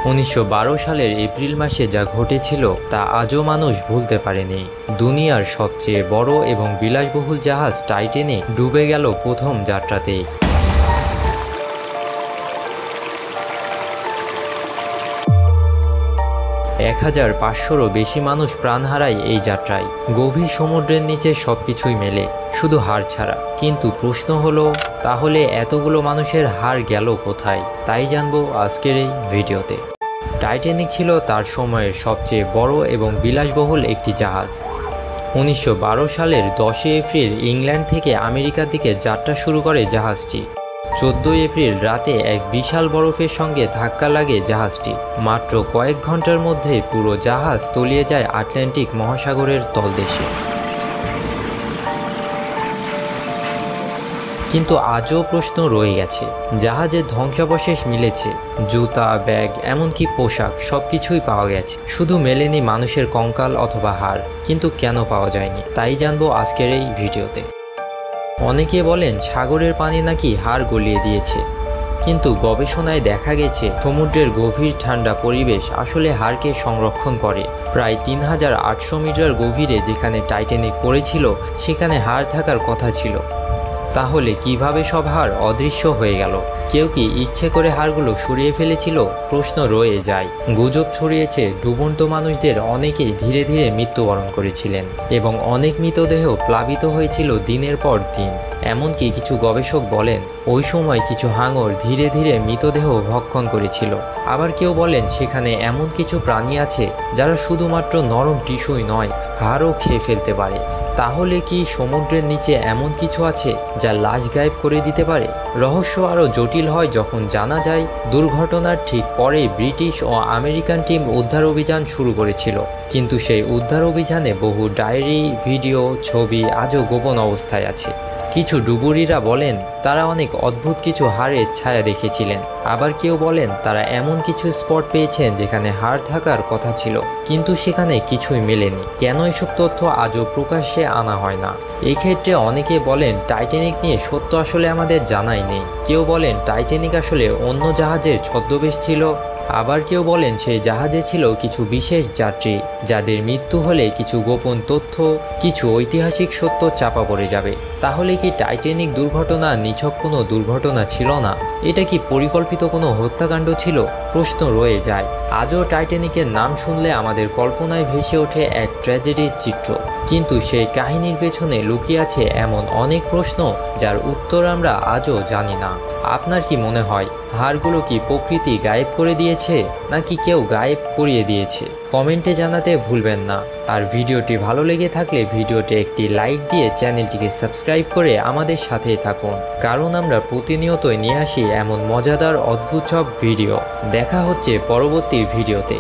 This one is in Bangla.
1912 সালের এপ্রিল মাসে যা ঘটেছিল তা আজও মানুষ ভুলতে পারেনি। দুনিয়ার সবচেয়ে বড় এবং বিলাসবহুল জাহাজ টাইটানিক ডুবে গেল প্রথম যাত্রাতেই। 1500-রও বেশি মানুষ প্রাণ হারায় এই যাত্রায়। গভীর সমুদ্রের নিচে সবকিছুই মেলে, শুধু হাড় ছাড়া। কিন্তু প্রশ্ন হলো, তাহলে এতগুলো মানুষের হাড় গেল কোথায়? তাই জানবো আজকের এই ভিডিওতে। টাইটানিক ছিল তার সময়ের সবচেয়ে বড় এবং বিলাসবহুল একটি জাহাজ। 1912 সালের 10 এপ্রিল ইংল্যান্ড থেকে আমেরিকার দিকে যাত্রা শুরু করে জাহাজটি। 14 এপ্রিল রাতে এক বিশাল বরফের সঙ্গে ধাক্কা লাগে জাহাজটি। মাত্র কয়েক ঘন্টার মধ্যে পুরো জাহাজ তলিয়ে যায় আটলান্টিক মহাসাগরের তলদেশে। কিন্তু আজও প্রশ্ন রয়ে গেছে। জাহাজের ধ্বংসাবশেষ মিলেছে, জুতা, ব্যাগ, এমনকি পোশাক সবকিছুই পাওয়া গেছে, শুধু মেলেনি মানুষের কঙ্কাল অথবা হাড়। কিন্তু কেন পাওয়া যায়নি তাই জানবো আজকের এই ভিডিওতে। অনেকে বলেন সাগরের পানি নাকি হাড় গলিয়ে দিয়েছে, কিন্তু গবেষণায় দেখা গেছে সমুদ্রের গভীর ঠান্ডা পরিবেশ আসলে হাড়কে সংরক্ষণ করে। প্রায় 3800 মিটার গভীরে যেখানে টাইটানিক পড়েছিল সেখানে হাড় থাকার কথা ছিল। তাহলে কিভাবে সব হাড় অদৃশ্য হয়ে গেল? কেউ কি ইচ্ছে করে হাড়গুলো সরিয়ে ফেলেছিল? প্রশ্ন রয়ে যায়। গুজব ছড়িয়েছে ডুবন্ত মানুষদের অনেকেই ধীরে ধীরে মৃত্যুবরণ করেছিলেন এবং অনেক মৃতদেহ প্লাবিত হয়েছিল দিনের পর দিন। এমনকি কিছু গবেষক বলেন ওই সময় কিছু হাঙর ধীরে ধীরে মৃতদেহ ভক্ষণ করেছিল। আবার কেউ বলেন সেখানে এমন কিছু প্রাণী আছে যারা শুধুমাত্র নরম টিস্যুই নয়, হাড়ও খেয়ে ফেলতে পারে। তাহলে কি সমুদ্রের নিচে এমন কিছু আছে যা লাশ গায়েব করে দিতে পারে? রহস্য আরও জটিল হয় যখন জানা যায় দুর্ঘটনার ঠিক পরেই ব্রিটিশ ও আমেরিকান টিম উদ্ধার অভিযান শুরু করেছিল। কিন্তু সেই উদ্ধার অভিযানে বহু ডায়েরি, ভিডিও, ছবি আজও গোপন অবস্থায় আছে। কিছু ডুবুরিরা বলেন তারা অনেক অদ্ভুত কিছু হাড়ের ছায়া দেখেছিলেন। আবার কেউ বলেন তারা এমন কিছু স্পট পেয়েছেন যেখানে হাড় থাকার কথা ছিল, কিন্তু সেখানে কিছুই মেলেনি। কেন এসব তথ্য আজও প্রকাশ্যে আনা হয় না? এক্ষেত্রে অনেকে বলেন টাইটানিক নিয়ে সত্য আসলে আমাদের জানাই নেই। কেউ বলেন টাইটানিক আসলে অন্য জাহাজের ছদ্মবেশ ছিল। আবার কেউ বলেন সেই জাহাজে ছিল কিছু বিশেষ যাত্রী যাদের মৃত্যু হলে কিছু গোপন তথ্য, কিছু ঐতিহাসিক সত্য চাপা পড়ে যাবে। তাহলে কি টাইটানিক দুর্ঘটনা নিছক কোনো দুর্ঘটনা ছিল না? এটা কি পরিকল্পিত কোনো হত্যাকাণ্ড ছিল? প্রশ্ন রয়ে যায়। আজও টাইটানিকের নাম শুনলে আমাদের কল্পনায় ভেসে ওঠে এক ট্র্যাজেডির চিত্র, কিন্তু সেই কাহিনীর পেছনে লুকিয়ে আছে এমন অনেক প্রশ্ন যার উত্তর আমরা আজও জানি না। আপনার কি মনে হয় হাড়গুলো কি প্রকৃতি গায়েব করে দিয়েছে, নাকি কেউ গায়েব করিয়ে দিয়েছে? কমেন্টে জানাতে ভুলবেন না। আর ভিডিওটি ভালো লেগে থাকলে ভিডিওতে একটি লাইক দিয়ে চ্যানেলটিকে সাবস্ক্রাইব করে আমাদের সাথেই থাকুন, কারণ আমরা প্রতিনিয়তই নিয়ে আসি এমন মজাদার অদ্ভুত সব ভিডিও। দেখা হচ্ছে পরবর্তী ভিডিওতে।